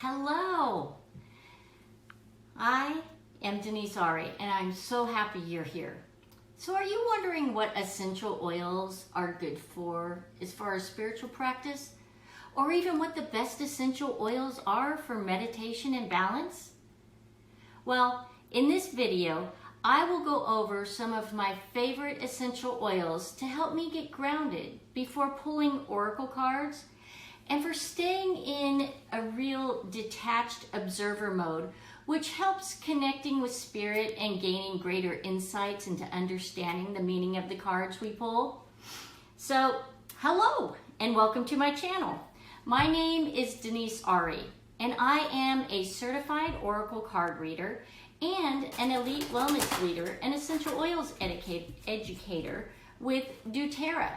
Hello, I am Denise Ari, and I'm so happy you're here. So are you wondering what essential oils are good for as far as spiritual practice? Or even what the best essential oils are for meditation and balance? Well, in this video, I will go over some of my favorite essential oils to help me get grounded before pulling oracle cards and for staying in a real detached observer mode, which helps connecting with spirit and gaining greater insights into understanding the meaning of the cards we pull. So, hello and welcome to my channel. My name is Denise Ari, and I am a certified oracle card reader and an elite wellness leader and essential oils educator with doTerra.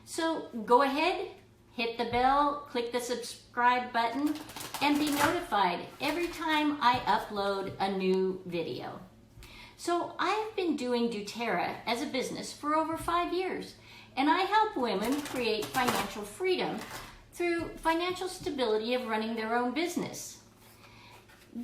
So go ahead, hit the bell, click the subscribe button, and be notified every time I upload a new video. So I've been doing doTerra as a business for over 5 years, and I help women create financial freedom through financial stability of running their own business.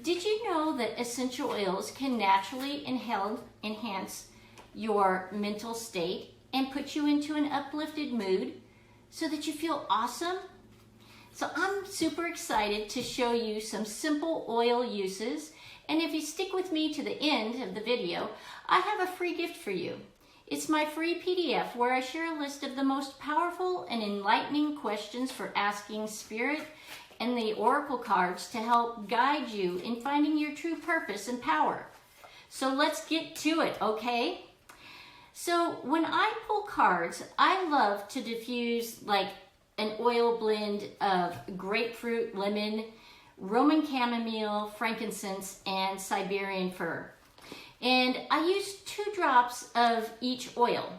Did you know that essential oils can naturally enhance your mental state and put you into an uplifted mood so that you feel awesome? So I'm super excited to show you some simple oil uses, and if you stick with me to the end of the video, I have a free gift for you. It's my free PDF where I share a list of the most powerful and enlightening questions for asking spirit and the oracle cards to help guide you in finding your true purpose and power. So let's get to it, okay? So when I pull cards, I love to diffuse like an oil blend of grapefruit, lemon, Roman chamomile, frankincense, and Siberian fir. And I use 2 drops of each oil.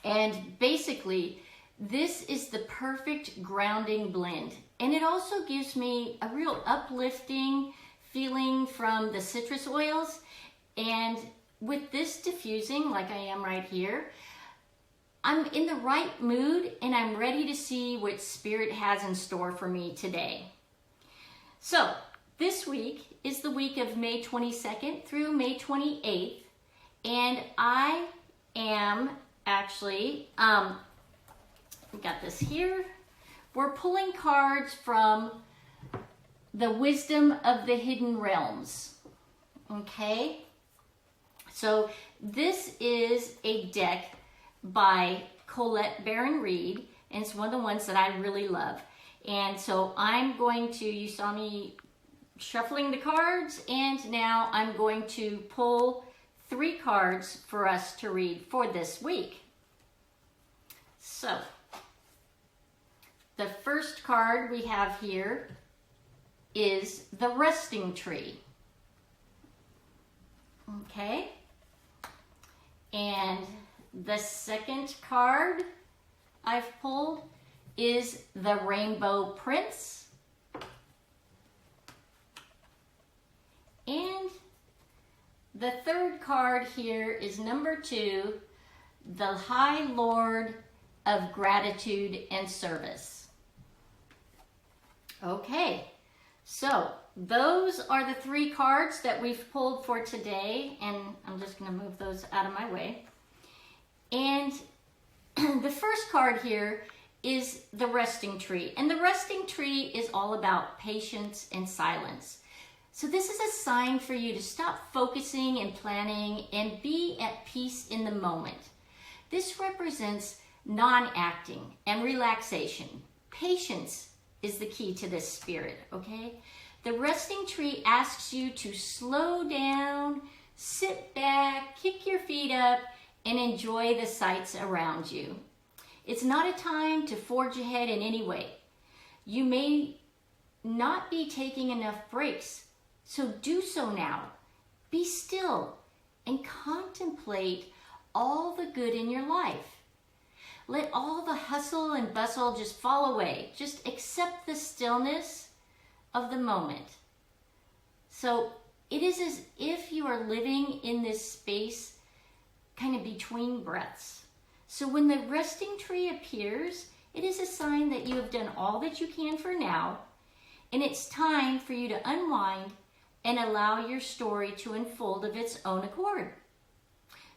And basically, this is the perfect grounding blend. And it also gives me a real uplifting feeling from the citrus oils. And with this diffusing, like I am right here, I'm in the right mood and I'm ready to see what Spirit has in store for me today. So, this week is the week of May 22nd through May 28th, and I am actually, we got this here. We're pulling cards from the Wisdom of the Hidden Realms, okay? So this is a deck by Colette Baron Reed, and it's one of the ones that I really love. And so I'm going to, you saw me shuffling the cards, and now I'm going to pull 3 cards for us to read for this week. So, the first card we have here is the Resting Tree. Okay? And the second card I've pulled is the Rainbow Prince. And the third card here is number 2, the High Lord of Gratitude and Service. Okay, so those are the 3 cards that we've pulled for today, and I'm just going to move those out of my way. And the first card here is the Resting Tree, and the Resting Tree is all about patience and silence. So this is a sign for you to stop focusing and planning and be at peace in the moment. This represents non-acting and relaxation. Patience is the key to this spirit, okay? The Resting Tree asks you to slow down, sit back, kick your feet up, and enjoy the sights around you. It's not a time to forge ahead in any way. You may not be taking enough breaks, so do so now. Be still and contemplate all the good in your life. Let all the hustle and bustle just fall away. Just accept the stillness of the moment. So it is as if you are living in this space kind of between breaths. So when the Resting Tree appears, it is a sign that you have done all that you can for now, and it's time for you to unwind and allow your story to unfold of its own accord.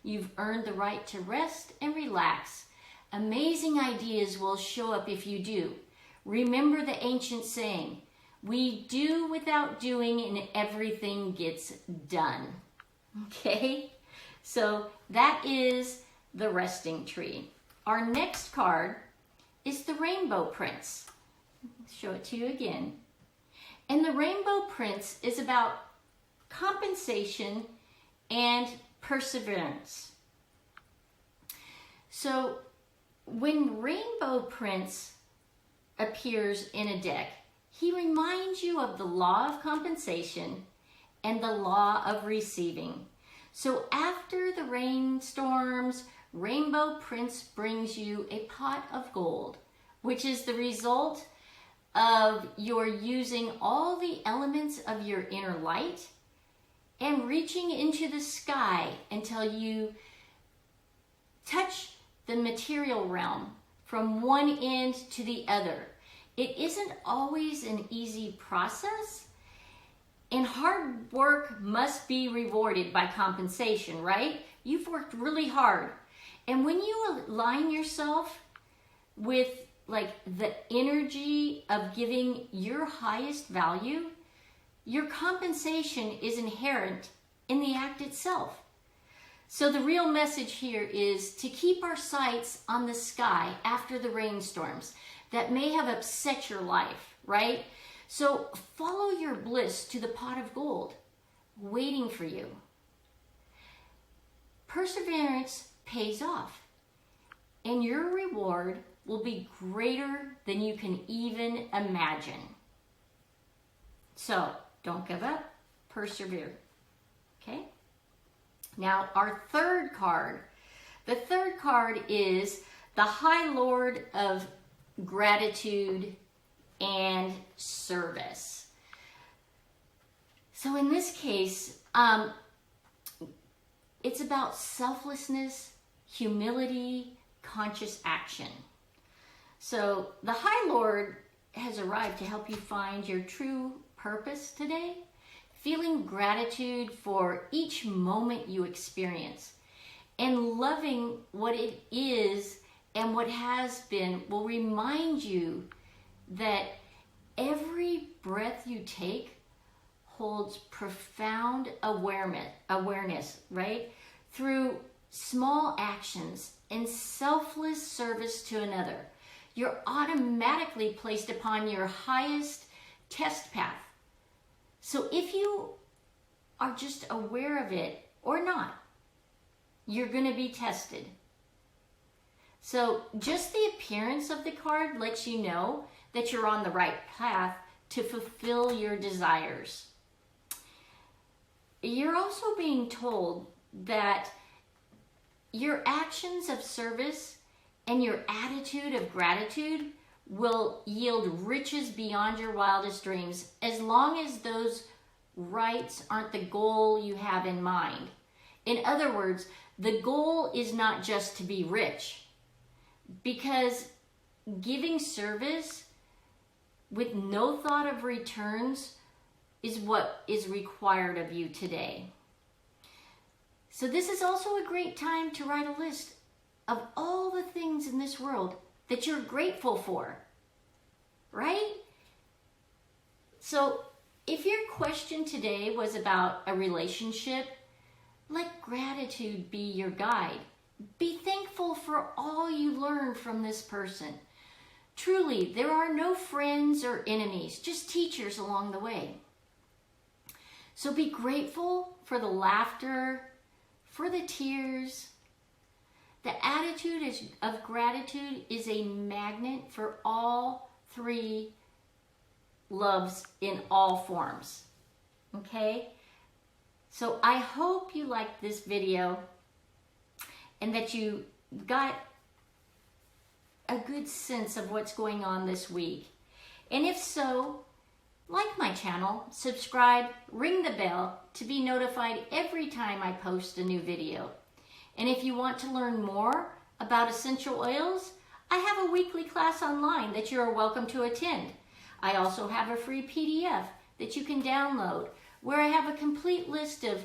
You've earned the right to rest and relax. Amazing ideas will show up if you do. Remember the ancient saying, we do without doing and everything gets done. Okay? So that is the resting tree. Our next card is the Rainbow Prince. Show it to you again. And the Rainbow Prince is about compensation and perseverance. So when Rainbow Prince appears in a deck, he reminds you of the law of compensation and the law of receiving. So after the rainstorms, Rainbow Prince brings you a pot of gold, which is the result of your using all the elements of your inner light and reaching into the sky until you touch the material realm from one end to the other. It isn't always an easy process, and hard work must be rewarded by compensation, right? You've worked really hard. And when you align yourself with like the energy of giving your highest value, your compensation is inherent in the act itself. So the real message here is to keep our sights on the sky after the rainstorms that may have upset your life, right? So follow your bliss to the pot of gold waiting for you. Perseverance pays off, and your reward will be greater than you can even imagine. So don't give up, persevere, okay? Now our third card. The third card is the High Lord of Gratitude and Service. So in this case, it's about selflessness, humility, conscious action. So the High Lord has arrived to help you find your true purpose today. Feeling gratitude for each moment you experience and loving what it is and what has been will remind you that every breath you take holds profound awareness, right? Through small actions and selfless service to another, you're automatically placed upon your highest test path. So if you are just aware of it or not, you're going to be tested. So just the appearance of the card lets you know that you're on the right path to fulfill your desires. You're also being told that your actions of service and your attitude of gratitude will yield riches beyond your wildest dreams as long as those rights aren't the goal you have in mind. In other words, the goal is not just to be rich, because giving service with no thought of returns is what is required of you today. So this is also a great time to write a list of all the things in this world that you're grateful for, right? So if your question today was about a relationship, let gratitude be your guide. Be thankful for all you learned from this person. Truly, there are no friends or enemies, just teachers along the way. So be grateful for the laughter, for the tears. The attitude of gratitude is a magnet for all three loves in all forms. Okay? So I hope you liked this video and that you got a good sense of what's going on this week. And if so, like my channel, subscribe, ring the bell to be notified every time I post a new video. And if you want to learn more about essential oils, I have a weekly class online that you are welcome to attend. I also have a free PDF that you can download where I have a complete list of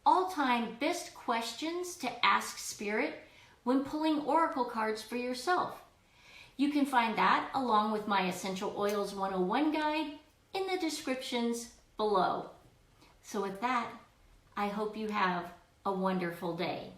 all-time best questions to ask Spirit when pulling oracle cards for yourself. You can find that along with my Essential Oils 101 guide in the descriptions below. So with that, I hope you have a wonderful day.